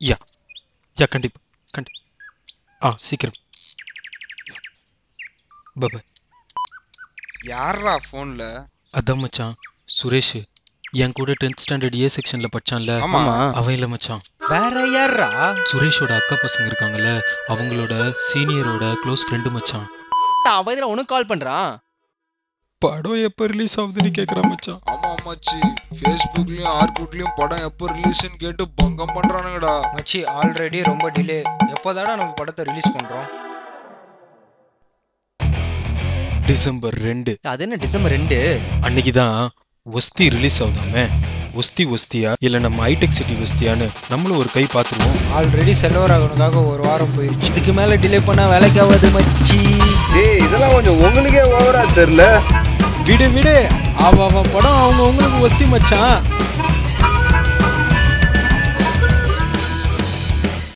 யா யா கண்டிப்பா சீக்கிரம். பாய். யாரா போன்ல? அதான் மச்சான் சுரேஷ், என் கூட 10th ஸ்டாண்டர்ட் ஏ செக்ஷன்ல படிச்சான்ல. ஆமா. அவன் இல்ல மச்சான், வேற யாரா? சுரேஷோட அக்கா பசங்க இருக்காங்கல்ல, அவங்களோட சீனியரோட க்ளோஸ் ஃப்ரெண்டு மச்சான். அவன் இதுல உனக்கு கால் பண்றான். படம் எப்ப ரிலீஸ் ஆகுதுன்னு கேக்குறான் மச்சான். ஆமா மச்சி, ஃபேஸ்புக்லயும் ஆர்குட்லயும் படம் எப்போ ரிலீஸ்னு கேட்டு பங்கம் பண்றானுங்கடா. மச்சி ஆல்ரெடி ரொம்ப டிலே. எப்போதாடா நம்ம படத்தை ரிலீஸ் பண்றோம்? டிசம்பர் 2. அது என்ன டிசம்பர் 2? அன்னைக்குதான் ஒஸ்தி ரிலீஸ் ஆகுதாமே. ஒஸ்தியா இல்ல நம்ம ஹைடெக் சிட்டி ஒஸ்தியான்னு நம்மளும் ஒரு கை பார்த்துருவோம். ஆல்ரெடி செல்வர் ஆகணுக்காக ஒரு வாரம் போயிருச்சு. இதுக்கு மேல டிலே பண்ணா வேலைக்கு ஆகாது மச்சி. ஏய் இதெல்லாம் கொஞ்சம் உங்களுக்கே ஓவரா தெரியல. விடு அவ படம் அவங்க உங்களுக்கு ஒஸ்தி மச்சான்.